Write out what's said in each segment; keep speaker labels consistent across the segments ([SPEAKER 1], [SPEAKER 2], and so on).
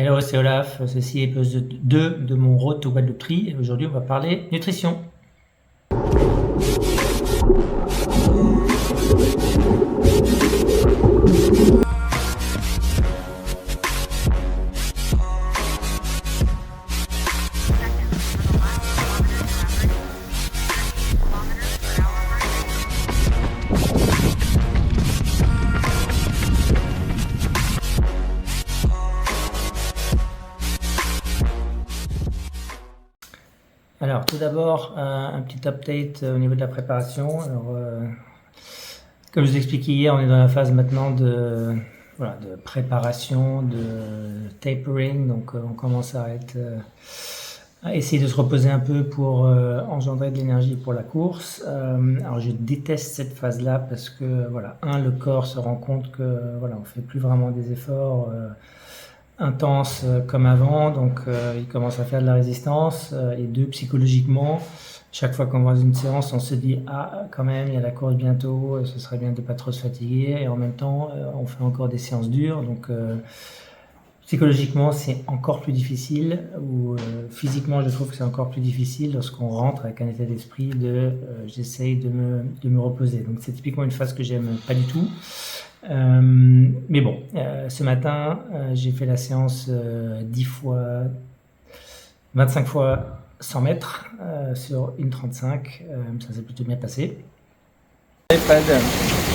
[SPEAKER 1] Hello, c'est Olaf. Ceci est épisode 2 de mon Road to Guadeloupe Tree. Et aujourd'hui, on va parler nutrition. Alors, tout d'abord, un petit update au niveau de la préparation. Alors, comme je vous expliquais hier, on est dans la phase maintenant de préparation, de tapering. Donc, on commence à essayer de se reposer un peu pour engendrer de l'énergie pour la course. Alors, je déteste cette phase-là parce que, le corps se rend compte que, on fait plus vraiment des efforts intense comme avant, donc il commence à faire de la résistance, et deux, psychologiquement, chaque fois qu'on voit une séance, on se dit quand même il y a la course bientôt, ce serait bien de pas trop se fatiguer, et en même temps on fait encore des séances dures, donc psychologiquement c'est encore plus difficile, ou physiquement je trouve que c'est encore plus difficile lorsqu'on rentre avec un état d'esprit de j'essaye de me reposer. Donc c'est typiquement une phase que j'aime pas du tout. Mais bon, ce matin, j'ai fait la séance 25 fois 100 mètres sur 1,35. Ça s'est plutôt bien passé.
[SPEAKER 2] Hey Fred,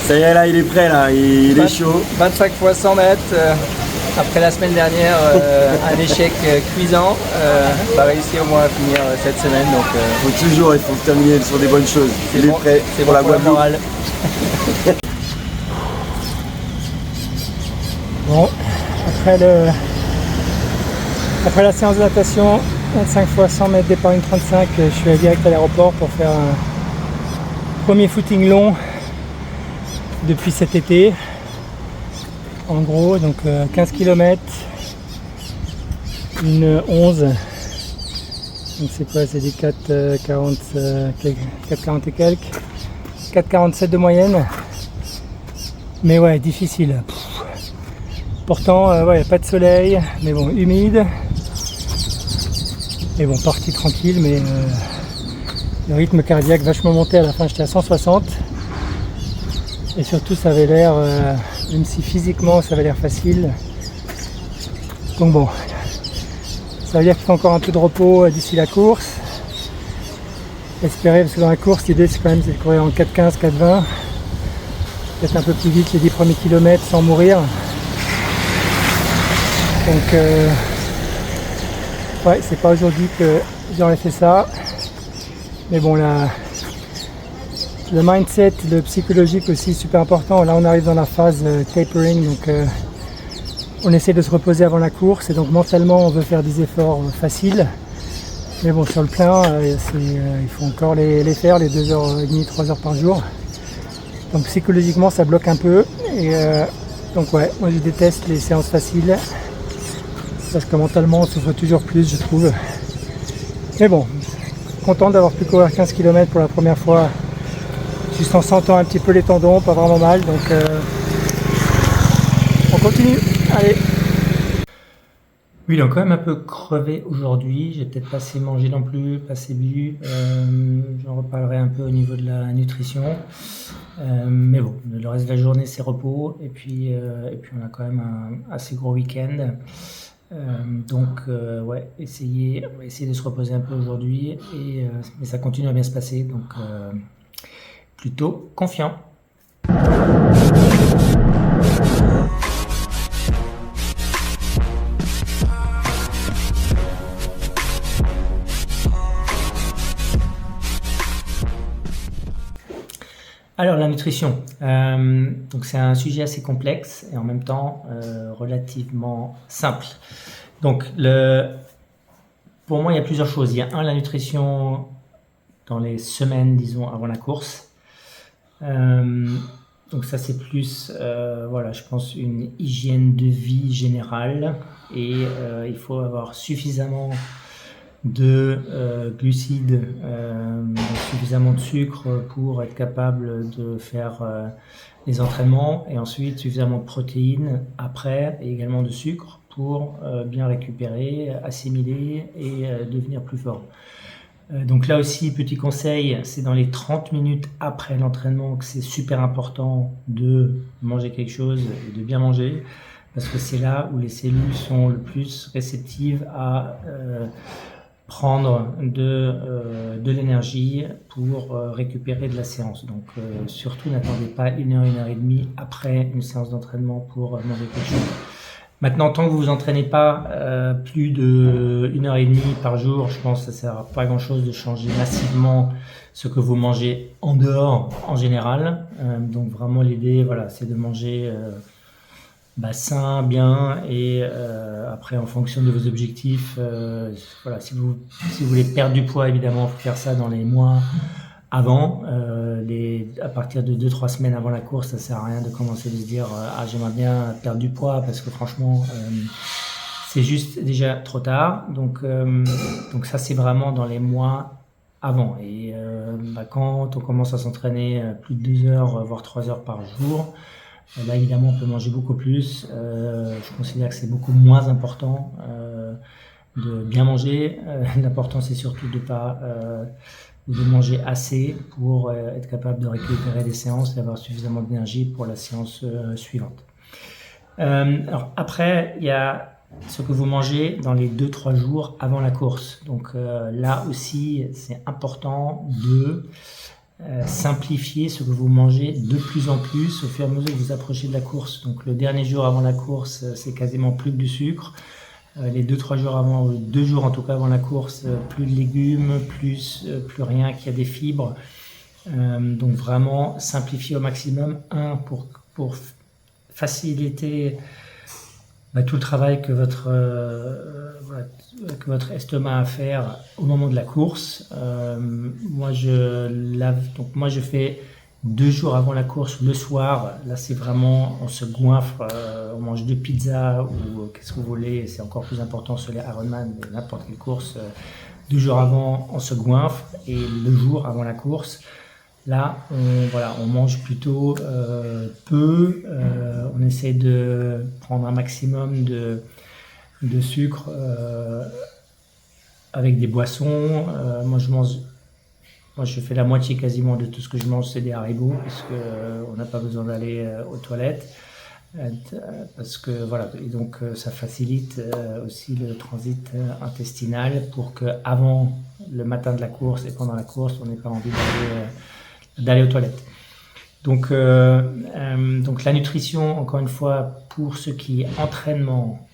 [SPEAKER 3] Ça y est, là, il est prêt, là, il est chaud.
[SPEAKER 2] 25 fois 100 mètres, après la semaine dernière, un échec cuisant, on va réussir au moins à finir cette semaine. Donc,
[SPEAKER 3] Il faut terminer sur des bonnes choses. Il est prêt
[SPEAKER 2] c'est
[SPEAKER 3] pour
[SPEAKER 2] bon
[SPEAKER 3] la
[SPEAKER 2] pour le
[SPEAKER 3] Guadeloupe.
[SPEAKER 2] moral.
[SPEAKER 4] Bon, après la séance de natation, 25 fois 100 mètres départ 1,35, je suis allé direct à l'aéroport pour faire un premier footing long depuis cet été. En gros, donc 15 km, une 11. Donc c'est quoi? C'est du 4,40 et quelques. 4,47 de moyenne. Mais ouais, difficile. Pourtant, il n'y a pas de soleil, mais bon, humide. Et bon, parti tranquille, mais le rythme cardiaque vachement monté. À la fin, j'étais à 160. Et surtout, ça avait l'air, même si physiquement, ça avait l'air facile. Donc bon, ça veut dire qu'il faut encore un peu de repos d'ici la course. Espérer, parce que dans la course, l'idée, c'est quand même de courir en 4,15, 4,20. Peut-être un peu plus vite les 10 premiers kilomètres sans mourir. Donc c'est pas aujourd'hui que j'aurais fait ça, mais bon, le mindset, le psychologique aussi super important. Là on arrive dans la phase tapering, donc on essaie de se reposer avant la course, et donc mentalement on veut faire des efforts faciles, mais bon, sur le plein il faut encore les faire, les 2h30, 3h par jour, donc psychologiquement ça bloque un peu, et donc moi je déteste les séances faciles, parce que mentalement on souffre toujours plus, je trouve. Mais bon, content d'avoir pu courir 15 km pour la première fois, juste en sentant un petit peu les tendons, pas vraiment mal, donc on continue, allez.
[SPEAKER 1] Oui, donc quand même un peu crevé aujourd'hui, j'ai peut-être pas assez mangé non plus, pas assez bu, j'en reparlerai un peu au niveau de la nutrition, mais bon, le reste de la journée c'est repos, et puis on a quand même un assez gros week-end. Donc on va essayer de se reposer un peu aujourd'hui, mais ça continue à bien se passer, donc plutôt confiant. Alors la nutrition, donc c'est un sujet assez complexe et en même temps relativement simple. Donc pour moi il y a plusieurs choses. Il y a la nutrition dans les semaines, disons, avant la course. Donc ça c'est plus, je pense, une hygiène de vie générale, et il faut avoir suffisamment de glucides, suffisamment de sucre pour être capable de faire les entraînements, et ensuite suffisamment de protéines après, et également de sucre pour bien récupérer, assimiler et devenir plus fort. Donc là aussi, petit conseil, c'est dans les 30 minutes après l'entraînement que c'est super important de manger quelque chose et de bien manger, parce que c'est là où les cellules sont le plus réceptives à prendre de l'énergie pour récupérer de la séance. Donc surtout n'attendez pas 1 heure et demie après une séance d'entraînement pour manger quelque chose. Maintenant, tant que vous vous entraînez pas plus de 1 heure et demie par jour, je pense que ça sert à pas grand chose de changer massivement ce que vous mangez en dehors en général. Donc vraiment l'idée, voilà, c'est de manger sain, bien, et après en fonction de vos objectifs, voilà, si vous voulez perdre du poids, évidemment, il faut faire ça dans les mois avant, à partir de 2-3 semaines avant la course. Ça sert à rien de commencer de se dire j'aimerais bien perdre du poids, parce que franchement c'est juste déjà trop tard. Donc ça, c'est vraiment dans les mois avant. Et quand on commence à s'entraîner plus de 2 heures voire 3 heures par jour, là évidemment on peut manger beaucoup plus. Je considère que c'est beaucoup moins important de bien manger. L'important, c'est surtout de manger assez pour être capable de récupérer les séances et avoir suffisamment d'énergie pour la séance suivante. Alors après, il y a ce que vous mangez dans les 2-3 jours avant la course. Donc là aussi, c'est important de simplifier ce que vous mangez de plus en plus au fur et à mesure que vous approchez de la course. Donc le dernier jour avant la course, c'est quasiment plus que du sucre. Les 2-3 jours avant, 2 jours en tout cas avant la course, plus de légumes, plus rien qui a des fibres. Donc vraiment simplifier au maximum. Pour faciliter tout le travail que votre estomac a à faire au moment de la course. Moi je fais 2 jours avant la course, le soir. Là c'est vraiment, on se goinfre, on mange 2 pizzas ou qu'est-ce que vous voulez. C'est encore plus important sur les Ironman, mais n'importe quelle course. 2 jours avant, on se goinfre, et le jour avant la course, là on mange plutôt peu. On essaie de prendre un maximum de sucre avec des boissons. Moi, je fais la moitié quasiment de tout ce que je mange, c'est des haribots, parce qu'on n'a pas besoin d'aller aux toilettes. Parce que voilà, et donc ça facilite aussi le transit intestinal, pour que avant le matin de la course et pendant la course, on n'ait pas envie d'aller aux toilettes. Donc la nutrition, encore une fois, pour ce qui est entraînement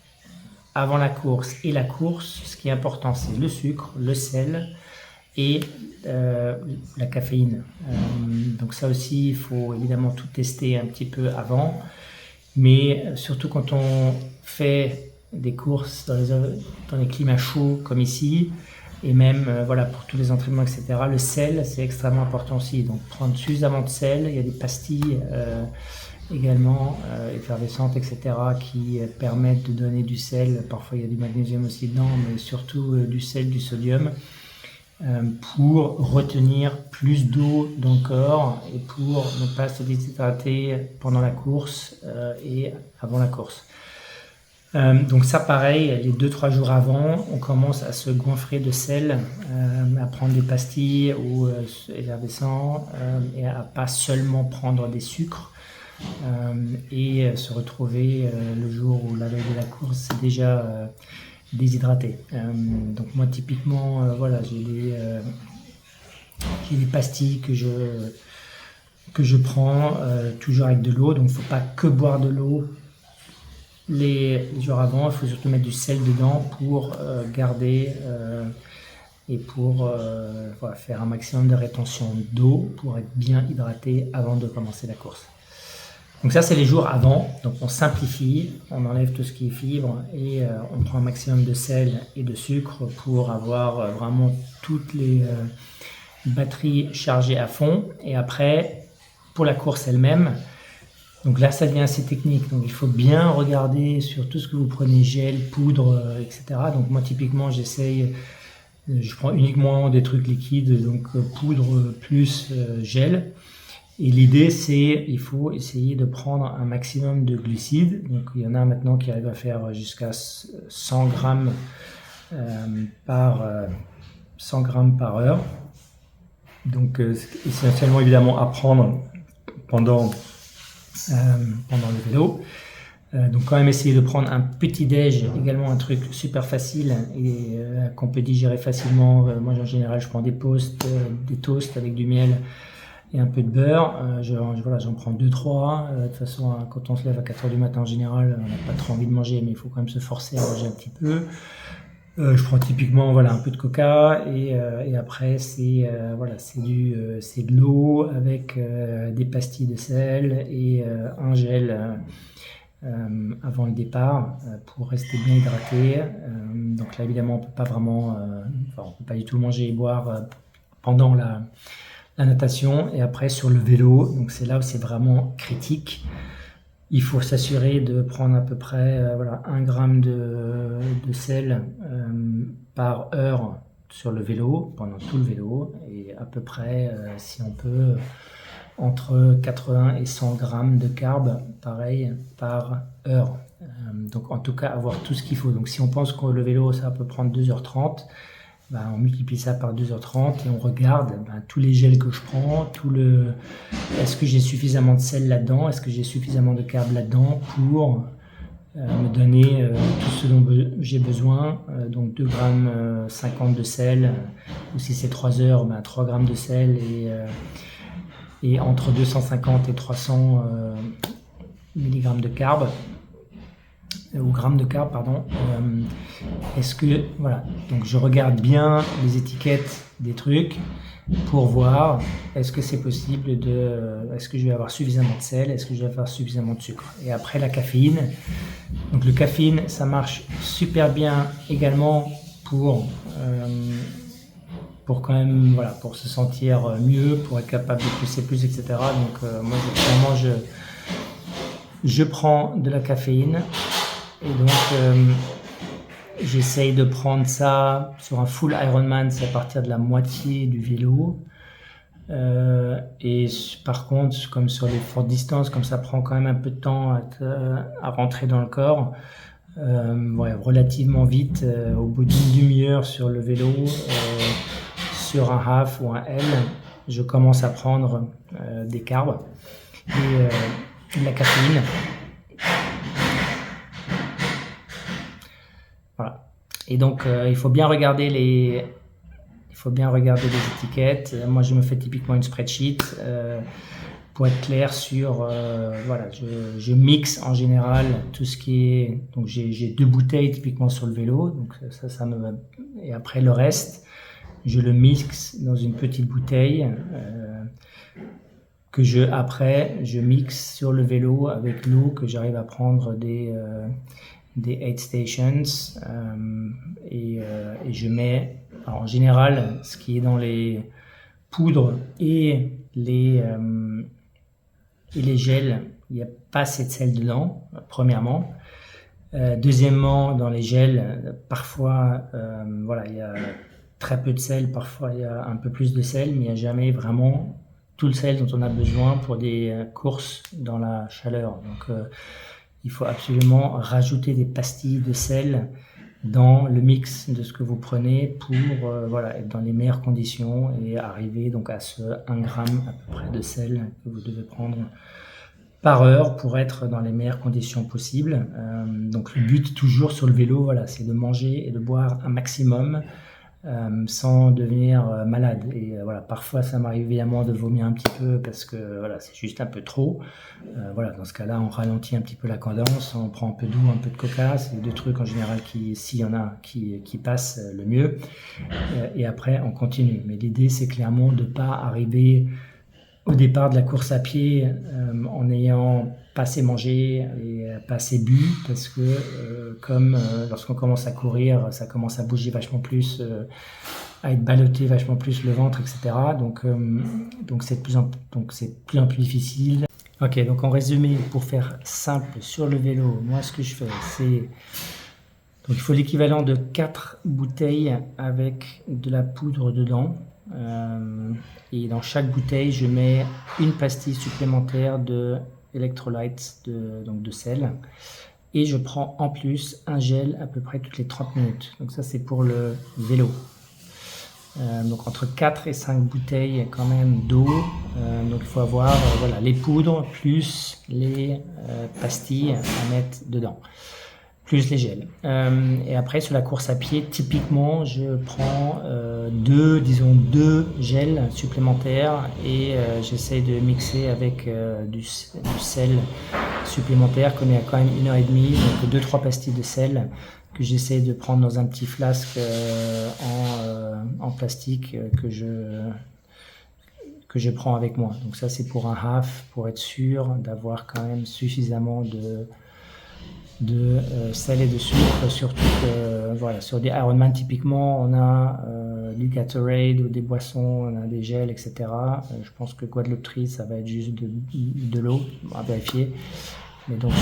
[SPEAKER 1] avant la course et la course, ce qui est important, c'est le sucre, le sel et la caféine. Donc ça aussi, il faut évidemment tout tester un petit peu avant, mais surtout quand on fait des courses dans les climats chauds comme ici, et même pour tous les entraînements, etc. Le sel, c'est extrêmement important aussi. Donc prendre suffisamment de sel. Il y a des pastilles également effervescentes, etc., qui permettent de donner du sel. Parfois il y a du magnésium aussi dedans, mais surtout du sel, du sodium, pour retenir plus d'eau dans le corps et pour ne pas se déshydrater pendant la course et avant la course. Donc ça, pareil, les 2-3 jours avant, on commence à se goinfrer de sel, à prendre des pastilles ou effervescents, et à pas seulement prendre des sucres, et se retrouver le jour où la veille de la course, c'est déjà déshydraté. Donc moi typiquement, j'ai des pastilles que je prends toujours avec de l'eau. Donc il ne faut pas que boire de l'eau les jours avant, il faut surtout mettre du sel dedans pour garder et pour faire un maximum de rétention d'eau, pour être bien hydraté avant de commencer la course. Donc ça, c'est les jours avant. Donc on simplifie, on enlève tout ce qui est fibre, et on prend un maximum de sel et de sucre pour avoir vraiment toutes les batteries chargées à fond. Et après, pour la course elle-même, donc là, ça devient assez technique. Donc il faut bien regarder sur tout ce que vous prenez, gel, poudre, etc. Donc moi, typiquement, je prends uniquement des trucs liquides, donc poudre plus gel. Et l'idée, c'est il faut essayer de prendre un maximum de glucides. Donc, il y en a maintenant qui arrivent à faire jusqu'à 100 grammes par 100 grammes par heure. Donc, essentiellement, évidemment, à prendre pendant le vélo. Donc quand même essayer de prendre un petit déj, également un truc super facile et qu'on peut digérer facilement. Moi en général je prends des toasts avec du miel et un peu de beurre. J'en prends 2-3. De toute façon quand on se lève à 4h du matin en général, on n'a pas trop envie de manger, mais il faut quand même se forcer à manger un petit peu. Je prends typiquement un peu de coca et après c'est de l'eau avec des pastilles de sel et un gel avant le départ pour rester bien hydraté. Donc là évidemment on peut pas du tout manger et boire pendant la natation. Et après sur le vélo, donc c'est là où c'est vraiment critique. Il faut s'assurer de prendre à peu près 1 gramme de sel par heure sur le vélo, pendant tout le vélo, et à peu près, si on peut, entre 80 et 100 grammes de carbs, pareil, par heure. Donc en tout cas, avoir tout ce qu'il faut. Donc si on pense que le vélo, ça peut prendre 2h30, on multiplie ça par 2h30 et on regarde tous les gels que je prends, est-ce que j'ai suffisamment de sel là-dedans, est-ce que j'ai suffisamment de carbs là-dedans pour me donner tout ce dont j'ai besoin. Donc 2 grammes 50 de sel, ou si c'est 3 heures, 3 grammes de sel et entre 250 et 300 milligrammes de carbs. Ou grammes de carbs, pardon. Donc je regarde bien les étiquettes des trucs pour voir est-ce que c'est possible est-ce que je vais avoir suffisamment de sel, est-ce que je vais avoir suffisamment de sucre. Et après la caféine. Donc le caféine, ça marche super bien également pour quand même, pour se sentir mieux, pour être capable de pousser plus, etc. Donc moi, je prends de la caféine. Et donc, j'essaye de prendre ça sur un full Ironman, c'est à partir de la moitié du vélo. Et par contre, comme sur les fortes distances, comme ça prend quand même un peu de temps à rentrer dans le corps, relativement vite, au bout d'une demi-heure sur le vélo, sur un half ou un L, je commence à prendre des carbs et de la caféine. Voilà. Et donc il faut bien regarder les étiquettes. Moi je me fais typiquement une spreadsheet pour être clair sur je mixe en général tout ce qui est, donc j'ai 2 bouteilles typiquement sur le vélo, donc ça me va. Et après le reste je le mixe dans une petite bouteille que je mixe sur le vélo avec l'eau que j'arrive à prendre des Aid Stations et je mets, alors en général ce qui est dans les poudres et les gels, il n'y a pas assez de sel dedans, premièrement. Deuxièmement, dans les gels, parfois il y a très peu de sel, parfois il y a un peu plus de sel, mais il n'y a jamais vraiment tout le sel dont on a besoin pour des courses dans la chaleur. Donc il faut absolument rajouter des pastilles de sel dans le mix de ce que vous prenez pour être dans les meilleures conditions et arriver donc à ce 1 gramme à peu près de sel que vous devez prendre par heure pour être dans les meilleures conditions possibles. Donc le but toujours sur le vélo, c'est de manger et de boire un maximum sans devenir malade. Et parfois ça m'arrive évidemment de vomir un petit peu parce que c'est juste un peu trop. Dans ce cas-là, on ralentit un petit peu la cadence, on prend un peu d'eau, un peu de coca, c'est les 2 trucs en général s'il y en a qui passent le mieux. Et après on continue. Mais l'idée c'est clairement de pas arriver au départ de la course à pied en n'ayant pas assez mangé et pas assez bu, parce que lorsqu'on commence à courir, ça commence à bouger vachement plus, à être ballotté vachement plus le ventre, etc. Donc c'est de plus en plus difficile. Ok, donc en résumé, pour faire simple sur le vélo, moi ce que je fais, c'est donc il faut l'équivalent de 4 bouteilles avec de la poudre dedans. Et dans chaque bouteille, je mets une pastille supplémentaire de electrolytes, donc de sel. Et je prends en plus un gel à peu près toutes les 30 minutes. Donc ça, c'est pour le vélo. Donc entre 4 et 5 bouteilles quand même d'eau. Donc il faut avoir voilà, les poudres plus les pastilles à mettre dedans. Plus les gels. Et après, sur la course à pied, typiquement, je prends deux gels supplémentaires et j'essaie de mixer avec du sel supplémentaire, qu'on est à quand même 1h30, donc 2-3 pastilles de sel que j'essaie de prendre dans un petit flasque en plastique que je prends avec moi. Donc ça, c'est pour un half, pour être sûr d'avoir quand même suffisamment de sel et de sucre, surtout que voilà, sur des Ironman typiquement on a du Gatorade ou des boissons, on a des gels, etc. Je pense que Guadeloupe ça va être juste de l'eau, à vérifier. Mais donc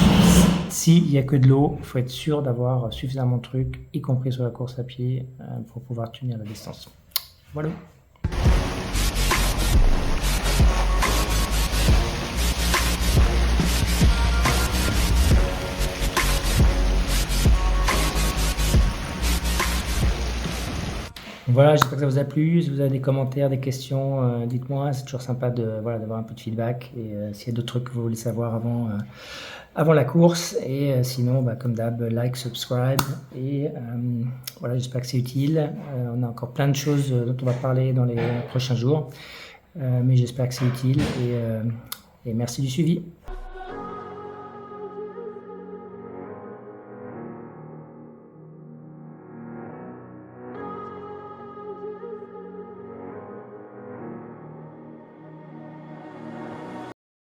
[SPEAKER 1] s'il n'y a que de l'eau, il faut être sûr d'avoir suffisamment de trucs, y compris sur la course à pied, pour pouvoir tenir la distance. Voilà. Voilà, j'espère que ça vous a plu. Si vous avez des commentaires, des questions, dites-moi. C'est toujours sympa d'avoir un peu de feedback. Et s'il y a d'autres trucs que vous voulez savoir avant la course. Et sinon, comme d'hab, like, subscribe. Et voilà, j'espère que c'est utile. On a encore plein de choses dont on va parler dans les prochains jours. Mais j'espère que c'est utile. Et merci du suivi.